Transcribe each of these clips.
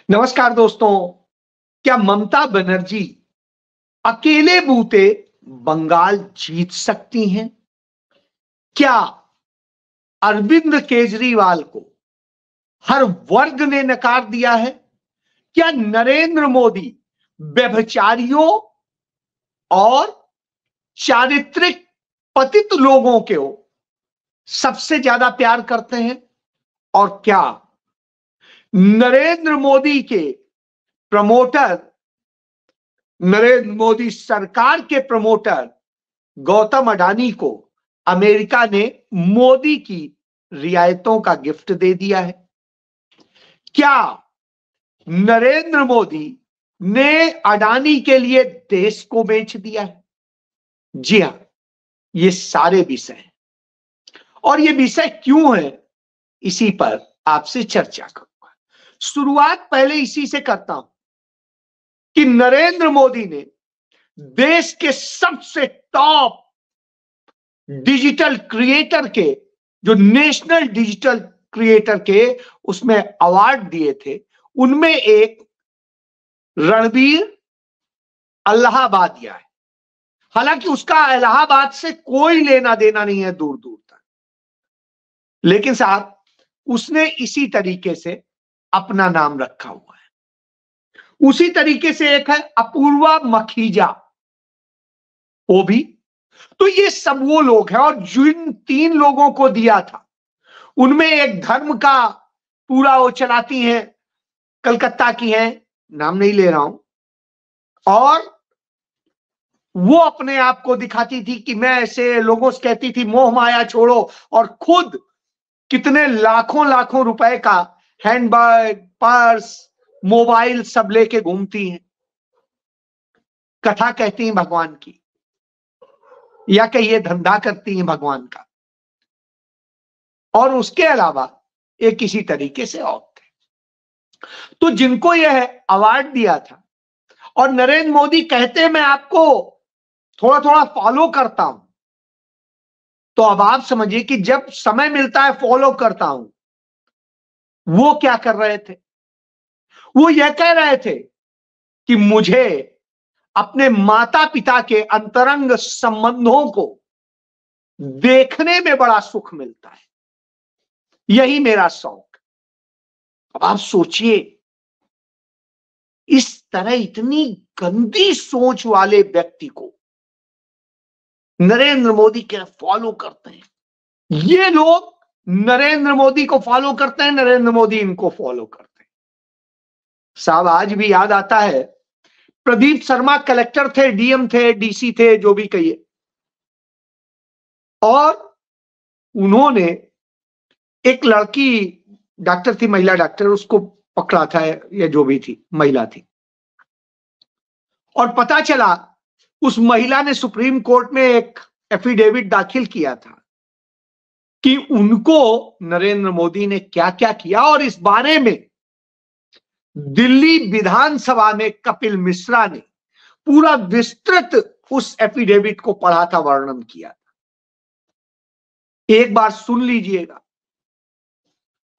नमस्कार दोस्तों। क्या ममता बनर्जी अकेले बूते बंगाल जीत सकती हैं? क्या अरविंद केजरीवाल को हर वर्ग ने नकार दिया है? क्या नरेंद्र मोदी व्यभिचारियों और चारित्रिक पतित लोगों को सबसे ज्यादा प्यार करते हैं? और क्या नरेंद्र मोदी के प्रमोटर, नरेंद्र मोदी सरकार के प्रमोटर गौतम अडानी को अमेरिका ने मोदी की रियायतों का गिफ्ट दे दिया है? क्या नरेंद्र मोदी ने अडानी के लिए देश को बेच दिया है? जी हां, ये सारे विषय हैं। और ये विषय क्यों है, इसी पर आपसे चर्चा करूंगा। शुरुआत पहले इसी से करता हूं कि नरेंद्र मोदी ने देश के सबसे टॉप डिजिटल क्रिएटर के, जो नेशनल डिजिटल क्रिएटर के उसमें अवार्ड दिए थे, उनमें एक रणबीर इलाहाबाद दिया है। हालांकि उसका इलाहाबाद से कोई लेना देना नहीं है दूर दूर तक, लेकिन साहब उसने इसी तरीके से अपना नाम रखा हुआ है। उसी तरीके से एक है अपूर्वा मखीजा, वो भी। तो ये सब वो लोग हैं, और जिन 3 लोगों को दिया था उनमें एक धर्म का पूरा वो चलाती हैं, कलकत्ता की हैं, नाम नहीं ले रहा हूं, और वो अपने आप को दिखाती थी कि मैं ऐसे, लोगों से कहती थी मोह माया छोड़ो, और खुद कितने लाखों लाखों रुपए का हैंडबैग, पर्स, मोबाइल सब लेके घूमती हैं। कथा कहती हैं भगवान की, या कहिए धंधा करती हैं भगवान का, और उसके अलावा एक किसी तरीके से और थे। तो जिनको यह अवार्ड दिया था, और नरेंद्र मोदी कहते हैं मैं आपको थोड़ा थोड़ा फॉलो करता हूं, तो अब आप समझिए कि जब समय मिलता है फॉलो करता हूं। वो क्या कर रहे थे? वो यह कह रहे थे कि मुझे अपने माता पिता के अंतरंग संबंधों को देखने में बड़ा सुख मिलता है, यही मेरा शौक। अब आप सोचिए, इस तरह इतनी गंदी सोच वाले व्यक्ति को नरेंद्र मोदी के फॉलो करते हैं। ये लोग नरेंद्र मोदी को फॉलो करते हैं, नरेंद्र मोदी इनको फॉलो करते हैं। साहब आज भी याद आता है, प्रदीप शर्मा कलेक्टर थे, डीएम थे, डीसी थे, जो भी कहिए, और उन्होंने एक लड़की डॉक्टर थी, महिला डॉक्टर, उसको पकड़ा था, या जो भी थी, महिला थी, और पता चला उस महिला ने सुप्रीम कोर्ट में एक एफिडेविट दाखिल किया था कि उनको नरेंद्र मोदी ने क्या क्या किया, और इस बारे में दिल्ली विधानसभा में कपिल मिश्रा ने पूरा विस्तृत उस एफिडेविट को पढ़ा था, वर्णन किया था। एक बार सुन लीजिएगा,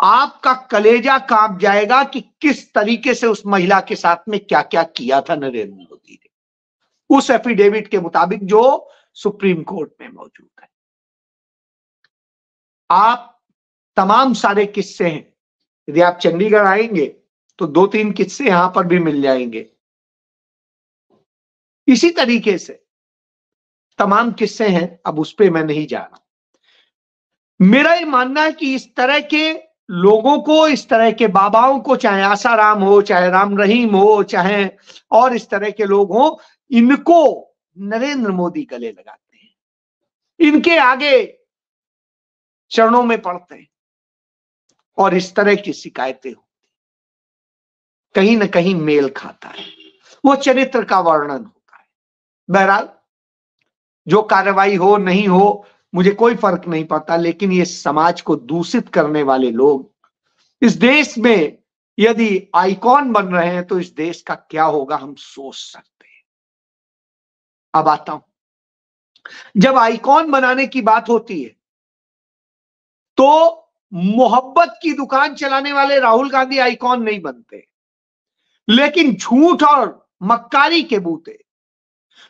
आपका कलेजा कांप जाएगा कि किस तरीके से उस महिला के साथ में क्या क्या किया था नरेंद्र मोदी ने, उस एफिडेविट के मुताबिक जो सुप्रीम कोर्ट में मौजूद है। आप तमाम सारे किस्से हैं, यदि आप चंडीगढ़ आएंगे तो 2-3 किस्से यहां पर भी मिल जाएंगे। इसी तरीके से तमाम किस्से हैं, अब उस पे मैं नहीं जा रहा। मेरा ये मानना है कि इस तरह के लोगों को, इस तरह के बाबाओं को, चाहे आसाराम हो, चाहे राम रहीम हो, चाहे और इस तरह के लोग हो, इनको नरेंद्र मोदी गले लगाते हैं, इनके आगे चरणों में पड़ते हैं, और इस तरह की शिकायतें होती, कहीं ना कहीं मेल खाता है, वो चरित्र का वर्णन होता है। बहरहाल जो कार्रवाई हो नहीं हो मुझे कोई फर्क नहीं पड़ता, लेकिन ये समाज को दूषित करने वाले लोग इस देश में यदि आइकॉन बन रहे हैं, तो इस देश का क्या होगा हम सोच सकते हैं। अब आता हूं, जब आइकॉन बनाने की बात होती है तो मोहब्बत की दुकान चलाने वाले राहुल गांधी आइकॉन नहीं बनते, लेकिन झूठ और मक्कारी के बूते,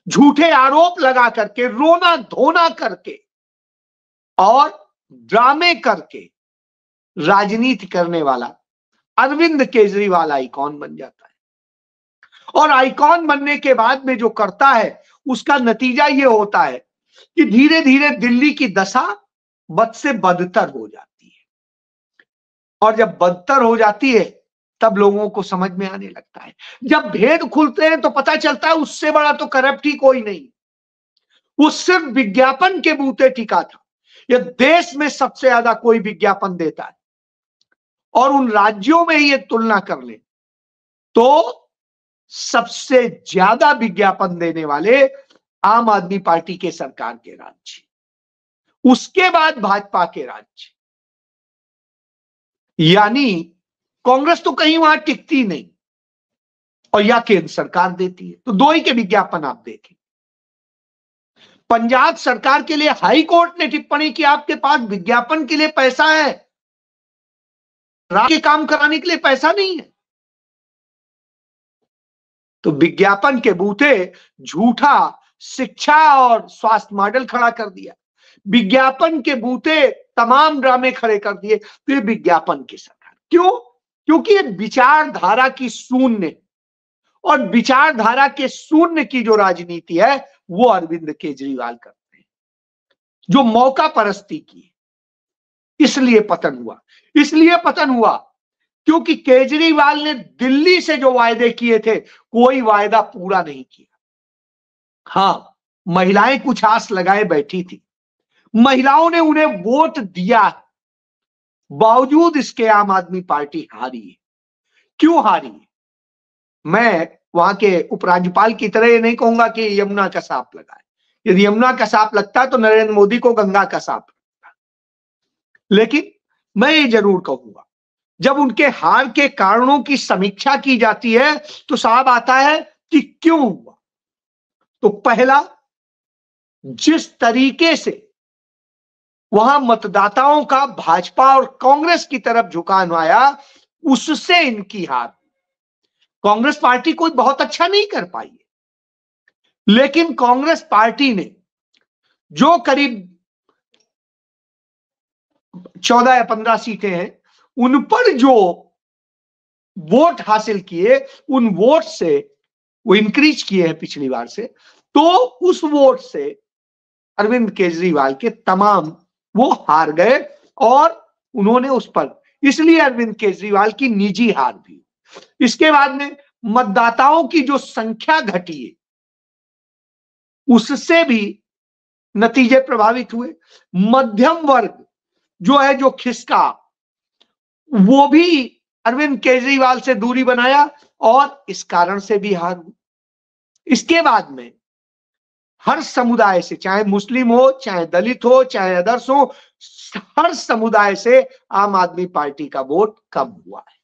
झूठे आरोप लगा करके, रोना धोना करके और ड्रामे करके राजनीति करने वाला अरविंद केजरीवाल आइकॉन बन जाता है। और आइकॉन बनने के बाद में जो करता है उसका नतीजा यह होता है कि धीरे धीरे दिल्ली की दशा बद से बदतर हो जाती है। और जब बदतर हो जाती है तब लोगों को समझ में आने लगता है, जब भेद खुलते हैं तो पता चलता है उससे बड़ा तो करप्ट ही कोई नहीं, वो सिर्फ विज्ञापन के बूते टिका था। यह देश में सबसे ज्यादा कोई विज्ञापन देता है और उन राज्यों में ये तुलना कर ले तो सबसे ज्यादा विज्ञापन देने वाले आम आदमी पार्टी के सरकार के राज्य, उसके बाद भाजपा के राज्य, यानी कांग्रेस तो कहीं वहां टिकती नहीं और या केंद्र सरकार देती है। तो दो ही के विज्ञापन आप देखें। पंजाब सरकार के लिए हाई कोर्ट ने टिप्पणी की आपके पास विज्ञापन के लिए पैसा है, राज्य के काम कराने के लिए पैसा नहीं है। तो विज्ञापन के बूते झूठा शिक्षा और स्वास्थ्य मॉडल खड़ा कर दिया, विज्ञापन के बूते तमाम ड्रामे खड़े कर दिए। तो ये विज्ञापन की सरकार क्यों? क्योंकि ये विचारधारा की शून्य, और विचारधारा के शून्य की जो राजनीति है वो अरविंद केजरीवाल करते हैं, जो मौका परस्ती की। इसलिए पतन हुआ, इसलिए पतन हुआ क्योंकि केजरीवाल ने दिल्ली से जो वायदे किए थे कोई वायदा पूरा नहीं किया। हां, महिलाएं कुछ आस लगाए बैठी थी, महिलाओं ने उन्हें वोट दिया, बावजूद इसके आम आदमी पार्टी हारी है। क्यों हारी है? मैं वहां के उपराज्यपाल की तरह ये नहीं कहूंगा कि यमुना का सांप लगा है। यदि यमुना का सांप लगता तो नरेंद्र मोदी को गंगा का सांप लगता। लेकिन मैं ये जरूर कहूंगा, जब उनके हार के कारणों की समीक्षा की जाती है तो साफ आता है कि क्यों हुआ। तो पहला, जिस तरीके से वहां मतदाताओं का भाजपा और कांग्रेस की तरफ झुकाव आया उससे इनकी हार। कांग्रेस पार्टी कोई बहुत अच्छा नहीं कर पाई है, लेकिन कांग्रेस पार्टी ने जो करीब 14 या 15 सीटें हैं उन पर जो वोट हासिल किए, उन वोट से वो इंक्रीज किए हैं पिछली बार से, तो उस वोट से अरविंद केजरीवाल के तमाम वो हार गए और उन्होंने उस पर, इसलिए अरविंद केजरीवाल की निजी हार भी। इसके बाद में मतदाताओं की जो संख्या घटी है उससे भी नतीजे प्रभावित हुए। मध्यम वर्ग जो है, जो खिसका, वो भी अरविंद केजरीवाल से दूरी बनाया और इस कारण से भी हार हुई। इसके बाद में हर समुदाय से, चाहे मुस्लिम हो, चाहे दलित हो, चाहे अदर्स हो, हर समुदाय से आम आदमी पार्टी का वोट कम हुआ है।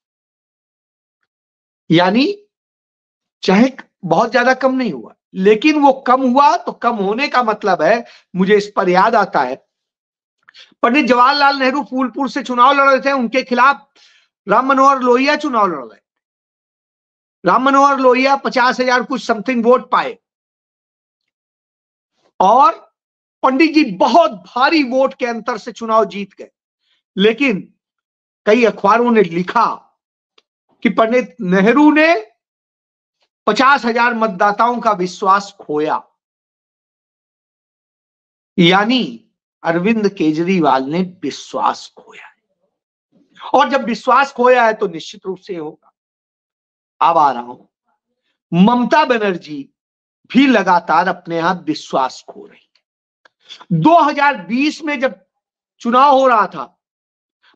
यानी चाहे बहुत ज्यादा कम नहीं हुआ, लेकिन वो कम हुआ तो कम होने का मतलब है, मुझे इस पर याद आता है पंडित जवाहरलाल नेहरू फूलपुर से चुनाव लड़ रहे थे, उनके खिलाफ राम मनोहर लोहिया चुनाव लड़ रहे। राम मनोहर लोहिया 50,000 कुछ समथिंग वोट पाए और पंडित जी बहुत भारी वोट के अंतर से चुनाव जीत गए। लेकिन कई अखबारों ने लिखा कि पंडित नेहरू ने 50,000 मतदाताओं का विश्वास खोया। यानी अरविंद केजरीवाल ने विश्वास खोया है, और जब विश्वास खोया है तो निश्चित रूप से होगा। अब आ रहा हूं, ममता बनर्जी भी लगातार अपने यहां विश्वास खो रही है। 2020 में जब चुनाव हो रहा था,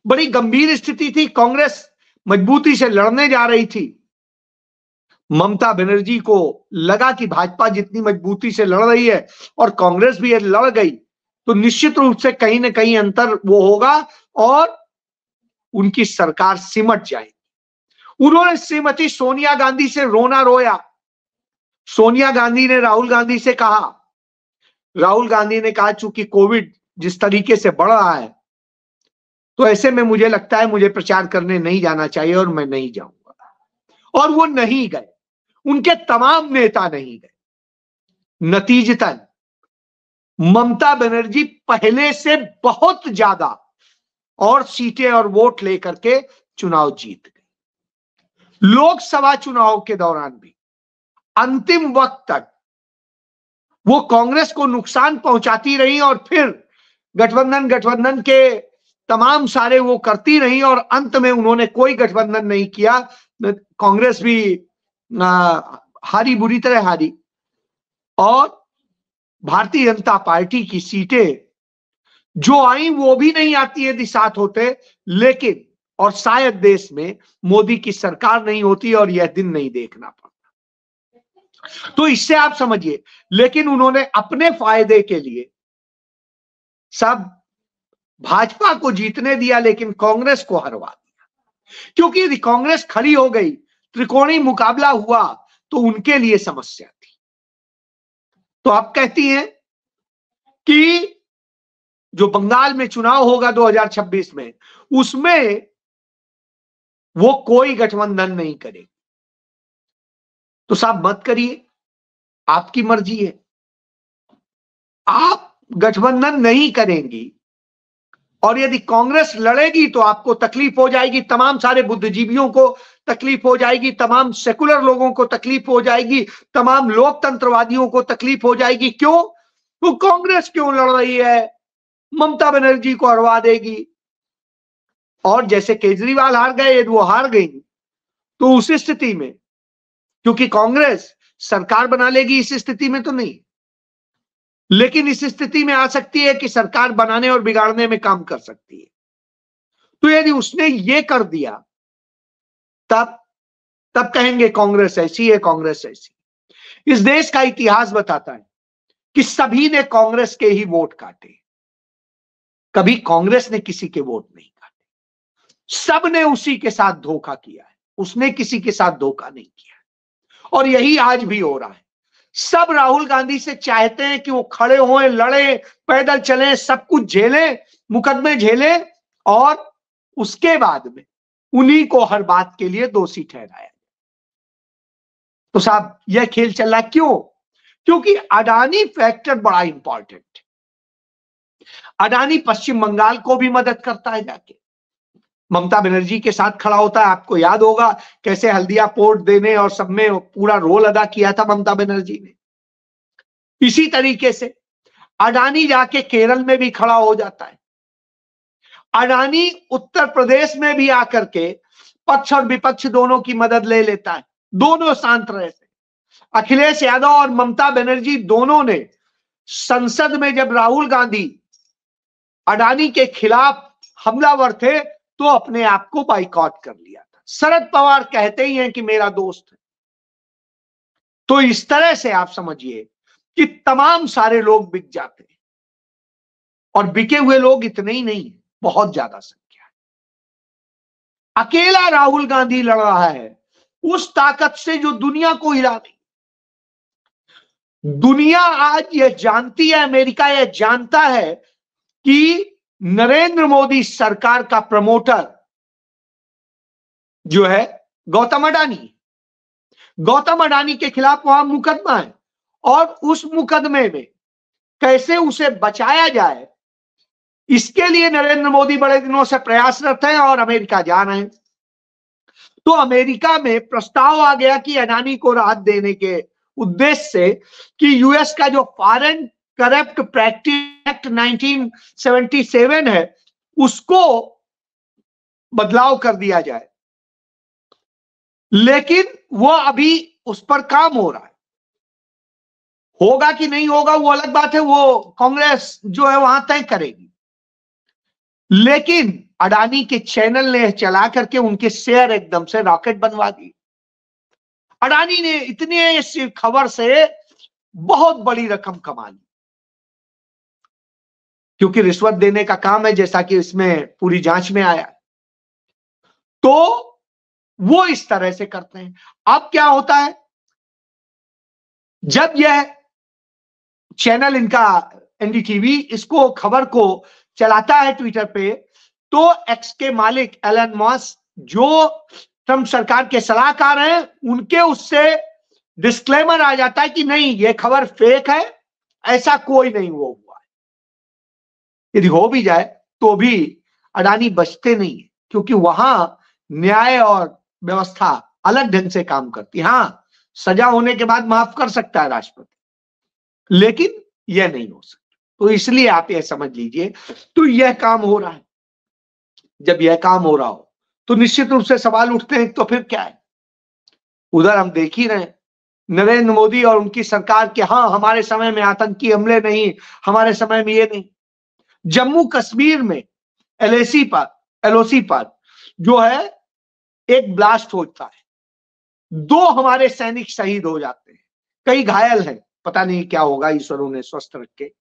बड़ी गंभीर स्थिति थी, कांग्रेस मजबूती से लड़ने जा रही थी। ममता बनर्जी को लगा कि भाजपा जितनी मजबूती से लड़ रही है और कांग्रेस भी लड़ गई तो निश्चित रूप से कहीं ना कहीं अंतर वो होगा और उनकी सरकार सिमट जाएगी। उन्होंने श्रीमती सोनिया गांधी से रोना रोया। सोनिया गांधी ने राहुल गांधी से कहा, राहुल गांधी ने कहा चूंकि कोविड जिस तरीके से बढ़ रहा है तो ऐसे में मुझे लगता है मुझे प्रचार करने नहीं जाना चाहिए और मैं नहीं जाऊंगा। और वो नहीं गए, उनके तमाम नेता नहीं गए। नतीजतन ममता बनर्जी पहले से बहुत ज्यादा और सीटें और वोट लेकर के चुनाव जीत गए। लोकसभा चुनाव के दौरान भी अंतिम वक्त तक वो कांग्रेस को नुकसान पहुंचाती रही और फिर गठबंधन के तमाम सारे वो करती रही और अंत में उन्होंने कोई गठबंधन नहीं किया। कांग्रेस भी हारी, बुरी तरह हारी, और भारतीय जनता पार्टी की सीटें जो आई वो भी नहीं आती यदि साथ होते, लेकिन और शायद देश में मोदी की सरकार नहीं होती और यह दिन नहीं देखना पड़ता। तो इससे आप समझिए, लेकिन उन्होंने अपने फायदे के लिए सब भाजपा को जीतने दिया लेकिन कांग्रेस को हरवा दिया, क्योंकि यदि कांग्रेस खड़ी हो गई, त्रिकोणीय मुकाबला हुआ तो उनके लिए समस्या थी। तो आप कहती हैं कि जो बंगाल में चुनाव होगा 2026 में, उसमें वो कोई गठबंधन नहीं करेगी। तो साहब मत करिए, आपकी मर्जी है। आप गठबंधन नहीं करेंगी और यदि कांग्रेस लड़ेगी तो आपको तकलीफ हो जाएगी, तमाम सारे बुद्धिजीवियों को तकलीफ हो जाएगी, तमाम सेकुलर लोगों को तकलीफ हो जाएगी, तमाम लोकतंत्रवादियों को तकलीफ हो जाएगी। क्यों? तो कांग्रेस क्यों लड़ रही है, ममता बनर्जी को हरवा देगी। और जैसे केजरीवाल हार गए, यदि वो हार गई तो उस स्थिति में, क्योंकि कांग्रेस सरकार बना लेगी इस स्थिति में तो नहीं, लेकिन इस स्थिति में आ सकती है कि सरकार बनाने और बिगाड़ने में काम कर सकती है। तो यदि उसने ये कर दिया तब कहेंगे कांग्रेस ऐसी है, कांग्रेस ऐसी। इस देश का इतिहास बताता है कि सभी ने कांग्रेस के ही वोट काटे, कभी कांग्रेस ने किसी के वोट नहीं काटे। सब ने उसी के साथ धोखा किया है, उसने किसी के साथ धोखा नहीं किया है। और यही आज भी हो रहा है। सब राहुल गांधी से चाहते हैं कि वो खड़े हों, लड़े, पैदल चलें, सब कुछ झेलें, मुकदमे झेलें और उसके बाद में उन्हीं को हर बात के लिए दोषी ठहराया। तो साहब यह खेल चल रहा क्यों? क्योंकि अडानी फैक्टर बड़ा इंपॉर्टेंट है। अडानी पश्चिम बंगाल को भी मदद करता है, जाके ममता बनर्जी के साथ खड़ा होता है। आपको याद होगा कैसे हल्दिया पोर्ट देने और सब में पूरा रोल अदा किया था ममता बनर्जी ने। इसी तरीके से अडानी जाके केरल में भी खड़ा हो जाता है। अडानी उत्तर प्रदेश में भी आकर के पक्ष और विपक्ष दोनों की मदद ले लेता है, दोनों शांत रहे थे। अखिलेश यादव और ममता बनर्जी दोनों ने संसद में जब राहुल गांधी अडानी के खिलाफ हमलावर थे तो अपने आप को बाइकआउट कर लिया था। शरद पवार कहते ही हैं कि मेरा दोस्त है। तो इस तरह से आप समझिए कि तमाम सारे लोग बिक जाते हैं, और बिके हुए लोग इतने ही नहीं, बहुत ज्यादा संख्या है। अकेला राहुल गांधी लड़ रहा है उस ताकत से जो दुनिया को हिला दी। दुनिया आज यह जानती है, अमेरिका यह जानता है कि नरेंद्र मोदी सरकार का प्रमोटर जो है गौतम अडानी, गौतम अडानी के खिलाफ वहां मुकदमा है और उस मुकदमे में कैसे उसे बचाया जाए, इसके लिए नरेंद्र मोदी बड़े दिनों से प्रयासरत हैं और अमेरिका जा रहे हैं। तो अमेरिका में प्रस्ताव आ गया कि अडानी को राहत देने के उद्देश्य से कि यूएस का जो फॉरेन करप्ट प्रैक्टिस एक्ट 1977 है उसको बदलाव कर दिया जाए, लेकिन वो अभी उस पर काम हो रहा है। होगा कि नहीं होगा वो अलग बात है, वो कांग्रेस जो है वहां तय करेगी। लेकिन अडानी के चैनल ने चला करके उनके शेयर एकदम से रॉकेट बनवा दी। अडानी ने इतने इस खबर से बहुत बड़ी रकम कमा ली, क्योंकि रिश्वत देने का काम है, जैसा कि इसमें पूरी जांच में आया। तो वो इस तरह से करते हैं। अब क्या होता है, जब यह चैनल इनका एनडीटीवी इसको खबर को चलाता है ट्विटर पे, तो एक्स के मालिक एलन मस्क जो ट्रंप सरकार के सलाहकार हैं, उनके उससे डिस्क्लेमर आ जाता है कि नहीं, ये खबर फेक है, ऐसा कोई नहीं हुआ है। यदि हो भी जाए तो भी अडानी बचते नहीं है, क्योंकि वहां न्याय और व्यवस्था अलग ढंग से काम करती है। हाँ, सजा होने के बाद माफ कर सकता है राष्ट्रपति, लेकिन यह नहीं हो सकता। तो इसलिए आप यह समझ लीजिए, तो यह काम हो रहा है। जब यह काम हो रहा हो तो निश्चित रूप से सवाल उठते हैं, तो फिर क्या है? उधर हम देख ही रहे हैं नरेंद्र मोदी और उनकी सरकार के, हाँ हमारे समय में आतंकी हमले नहीं, हमारे समय में ये नहीं। जम्मू कश्मीर में एलओसी पर जो है एक ब्लास्ट होता है, 2 हमारे सैनिक शहीद हो जाते हैं, कई घायल हैं, पता नहीं क्या होगा, ईश्वर उन्हें स्वस्थ रखे।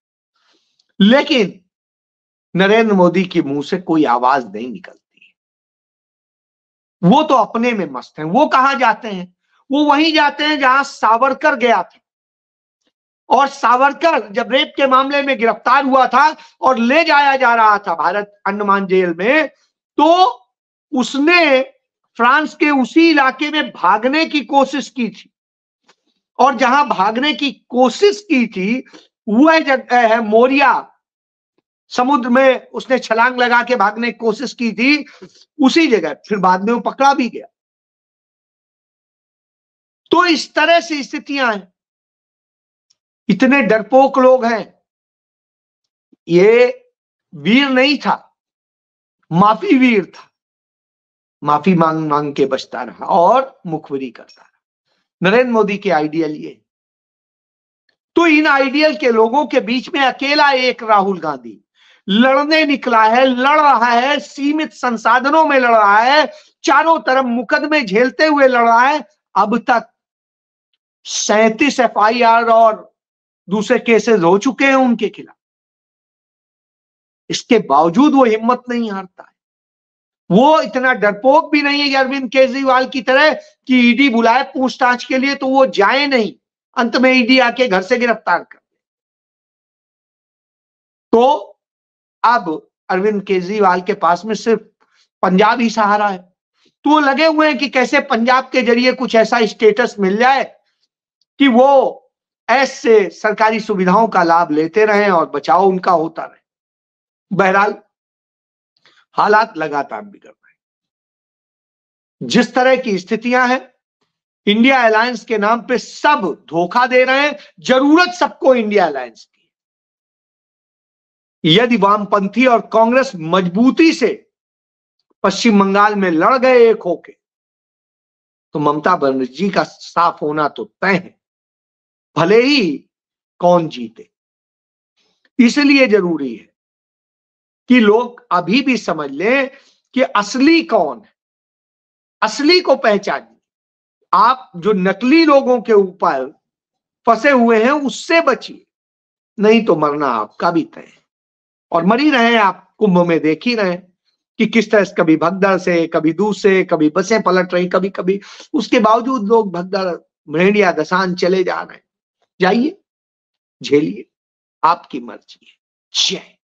लेकिन नरेंद्र मोदी के मुंह से कोई आवाज नहीं निकलती है। वो तो अपने में मस्त हैं। वो कहां जाते हैं? वो वहीं जाते हैं जहां सावरकर गया था। और सावरकर जब रेप के मामले में गिरफ्तार हुआ था और ले जाया जा रहा था भारत अंडमान जेल में, तो उसने फ्रांस के उसी इलाके में भागने की कोशिश की थी। और जहां भागने की कोशिश की थी वह जगह है मोरिया, समुद्र में उसने छलांग लगा के भागने की कोशिश की थी, उसी जगह फिर बाद में वो पकड़ा भी गया। तो इस तरह से स्थितियां हैं। इतने डरपोक लोग हैं। ये वीर नहीं था, माफी वीर था। माफी मांग मांग के बचता रहा और मुखबिरी करता रहा। नरेंद्र मोदी के आइडियल ये। तो इन आइडियल के लोगों के बीच में अकेला एक राहुल गांधी लड़ने निकला है, लड़ रहा है, सीमित संसाधनों में लड़ रहा है, चारों तरफ मुकदमे झेलते हुए लड़ रहा है। अब तक 37 एफआईआर और दूसरे केसेस हो चुके हैं उनके खिलाफ। इसके बावजूद वो हिम्मत नहीं हारता है। वो इतना डरपोक भी नहीं है अरविंद केजरीवाल की तरह कि ईडी बुलाए पूछताछ के लिए तो वो जाए नहीं, अंत में ईडी आके घर से गिरफ्तार कर। तो अब अरविंद केजरीवाल के पास में सिर्फ पंजाब ही सहारा है। तो वो लगे हुए हैं कि कैसे पंजाब के जरिए कुछ ऐसा स्टेटस मिल जाए कि वो ऐसे सरकारी सुविधाओं का लाभ लेते रहें और बचाव उनका होता रहे। बहरहाल हालात लगातार बिगड़ रहे हैं। जिस तरह की स्थितियां हैं, इंडिया अलायंस के नाम पे सब धोखा दे रहे हैं। जरूरत सबको इंडिया अलायंस की। यदि वामपंथी और कांग्रेस मजबूती से पश्चिम बंगाल में लड़ गए एक होके, तो ममता बनर्जी का साफ होना तो तय है, भले ही कौन जीते। इसलिए जरूरी है कि लोग अभी भी समझ लें कि असली कौन है, असली को पहचानिए। आप जो नकली लोगों के ऊपर फंसे हुए हैं उससे बचिए, नहीं तो मरना आपका भी तय है। और मरी रहे आप, कुंभ में देख ही रहे कि किस तरह से कभी भगदड़ से, कभी दूर से, कभी बसें पलट रही, कभी कभी, उसके बावजूद लोग भगदड़ भेड़िया दसान चले जा रहे हैं। जाइए, झेलिए, आपकी मर्जी है। जय